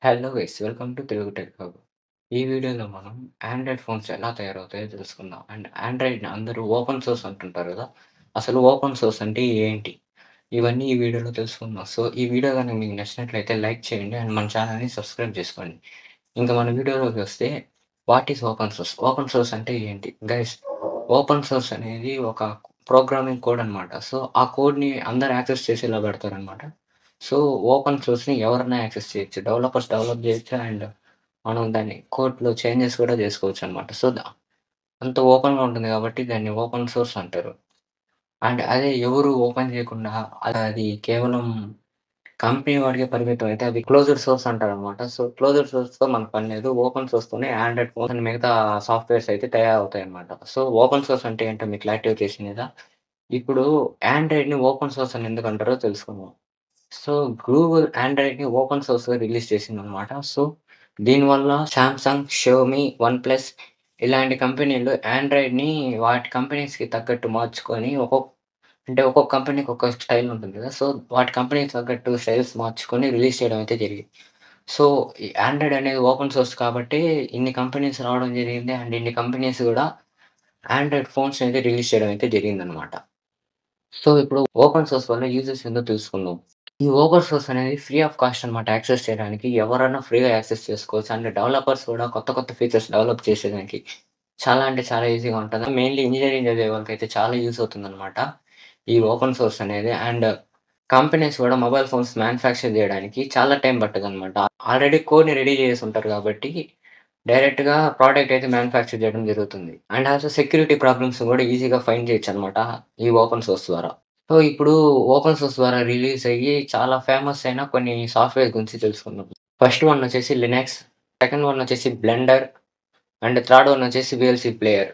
Hello guys! Welcome to Telugu tech hub. ఈ వీడియోలో మనం ఆండ్రాయిడ్ ఫోన్స్ ఎలా తయారవుతాయో తెలుసుకుందాం. అండ్ ఆండ్రాయిడ్‌ని అందరూ ఓపెన్ సోర్స్ అంటుంటారు గదా! అసలు ఓపెన్ సోర్స్ అంటే ఏంటి? ఇవన్నీ ఈ వీడియోలో తెలుసుకుందాం. సో, ఈ వీడియో గనుక మీకు నచ్చినట్లయితే లైక్ చేయండి. అండ్ మన ఛానెల్‌ని సబ్స్క్రైబ్ చేసుకోండి. ఇంక మన వీడియోలోకి వస్తే what is open source? Open source అంటే ఏంటి? గైస్, ఓపెన్ సోర్స్ అనేది ఒక ప్రోగ్రామింగ్ కోడ్ అనమాట. సో, ఆ కోడ్‌ని అందరూ యాక్సెస్ చేసేలా పెడతారనమాట. సో, ఓపెన్ సోర్స్‌ని ఎవరైనా యాక్సెస్ చేయొచ్చు. డెవలపర్స్ డెవలప్ చేయొచ్చు. అండ్ మనం దాన్ని కోడ్‌లో చేంజెస్ కూడా చేసుకోవచ్చనమాట. సో, అంత ఓపెన్‌గా ఉంటుంది కాబట్టి దాన్ని ఓపెన్ సోర్స్ అంటారు. అండ్ అదే ఎవరు ఓపెన్ చేయకుండా అది కేవలం కంపెనీ వాడికే పరిమితం అయితే అది క్లోజ్డ్ సోర్స్ అంటారనమాట. సో, క్లోజ్డ్ సోర్స్‌తో మనకు పని లేదు. ఓపెన్ సోర్స్‌తోనే ఆండ్రాయిడ్ ఫోన్స్ అండ్ మిగతా సాఫ్ట్‌వేర్స్ అయితే తయారవుతాయనమాట. సో, ఓపెన్ సోర్స్ అంటే ఏంటో మీకు క్లారిటీ వచ్చేసింది కదా! ఇప్పుడు ఆండ్రాయిడ్‌ని ఓపెన్ సోర్స్ అని ఎందుకంటారో తెలుసుకుందాం. సో, గూగుల్ ఆండ్రాయిడ్‌ని ఓపెన్ సోర్స్‌గా రిలీజ్ చేసిందనమాట. సో, దీనివల్ల సామ్‌సంగ్, షావమీ, వన్‌ప్లస్ ఇలాంటి కంపెనీలు ఆండ్రాయిడ్‌ని వాటి కంపెనీస్‌కి తగ్గట్టు మార్చుకొని ఒక్కొక్క కంపెనీకి ఒక్కొక్క స్టైల్ ఉంటుంది కదా! సో, వాటి కంపెనీకి తగ్గట్టు స్టైల్స్ మార్చుకొని రిలీజ్ చేయడం అయితే జరిగింది. సో, ఈ ఆండ్రాయిడ్ అనేది ఓపెన్ సోర్స్ కాబట్టి ఇన్ని కంపెనీస్ రావడం జరిగింది. అండ్ ఇన్ని కంపెనీస్ గూడా ఆండ్రాయిడ్ ఫోన్స్ అయితే రిలీజ్ చేయడం అయితే జరిగిందనమాట. సో, ఇప్పుడు ఓపెన్ సోర్స్ వల్ల యూజెస్ ఏందో తెలుసుకుందాం. ఈ ఓపెన్ సోర్స్ అనేది ఫ్రీ ఆఫ్ కాస్ట్ అనమాట యాక్సెస్ చేయడానికి. ఎవరైనా ఫ్రీగా యాక్సెస్ చేసుకోవచ్చు. అండ్ డెవలపర్స్ కూడా కొత్త కొత్త ఫీచర్స్ డెవలప్ చేసేదానికి చాలా అంటే చాలా ఈజీగా ఉంటది. మెయిన్‌లీ ఇంజినీరింగ్ చదివే వాళ్ళకైతే చాలా యూజ్ అవుతుందనమాట. ఈ ఓపెన్ సోర్స్ అనేది. అండ్ కంపెనీస్ కూడా మొబైల్ ఫోన్స్ మ్యానుఫ్యాక్చర్ చేయడానికి చాలా టైం పట్టదనమాట. ఆల్రెడీ కోడ్‌ని రెడీ చేసుంటారు కాబట్టి డైరెక్ట్‌గా ప్రొడక్ట్ అయితే మ్యానుఫ్యాక్చర్ చేయడం జరుగుతుంది. అండ్ ఆల్సో సెక్యూరిటీ ప్రాబ్లమ్స్ కూడా ఈజీగా ఫైండ్ చేయొచ్చనమాట ఈ ఓపెన్ సోర్స్ ద్వారా. సో, ఇప్పుడు ఓపెన్ సోర్స్ ద్వారా రిలీజ్ అయ్యి చాలా ఫేమస్ అయిన కొన్ని సాఫ్ట్‌వేర్ గురించి తెలుసుకుందాం. ఫస్ట్ వన్ వచ్చేసి లినక్స్, సెకండ్ వన్ వచ్చేసి బ్లెండర్, అండ్ థర్డ్ వన్ వచ్చేసి వీఎల్‌సీ ప్లేయర్.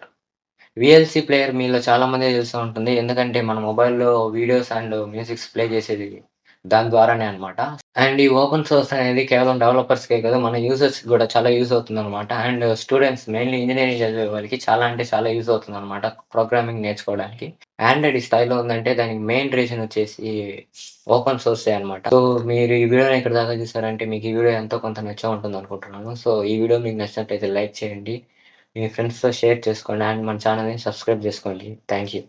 వీఎల్‌సీ ప్లేయర్ మీలో చాలా మందికి తెలిసే ఉంటుంది. ఎందుకంటే మన మొబైల్‌లో వీడియోస్ అండ్ మ్యూజిక్స్ ప్లే చేసేది దాని ద్వారానే అన్నమాట. అండ్ ఈ ఓపెన్ సోర్స్ అనేది కేవలం డెవలపర్స్‌కే కాదు, మన యూజర్స్‌కి గూడా చాలా యూజ్ అవుతుందనమాట. అండ్ స్టూడెంట్స్ మెయిన్‌లీ ఇంజినీరింగ్ చదివే వాళ్ళకి చాలా అంటే చాలా యూజ్ అవుతుందనమాట ప్రోగ్రామింగ్ నేర్చుకోవడానికి. ఆండ్రాయిడ్ ఈ స్థాయిలో ఉందంటే దానికి మెయిన్ రీజన్ వచ్చేసి ఓపెన్ సోర్సే అనమాట. సో, మీరు ఈ వీడియోని ఇక్కడి దాకా చూసారంటే మీకు ఈ వీడియో ఎంతో కొంత నచ్చే ఉంటుందనుకుంటున్నాను. సో, ఈ వీడియో మీకు నచ్చినట్టయితే లైక్ చేయండి. మీ ఫ్రెండ్స్‌తో షేర్ చేసుకోండి. అండ్ మన ఛానెల్‌ని సబ్స్క్రైబ్ చేసుకోండి. Thank you.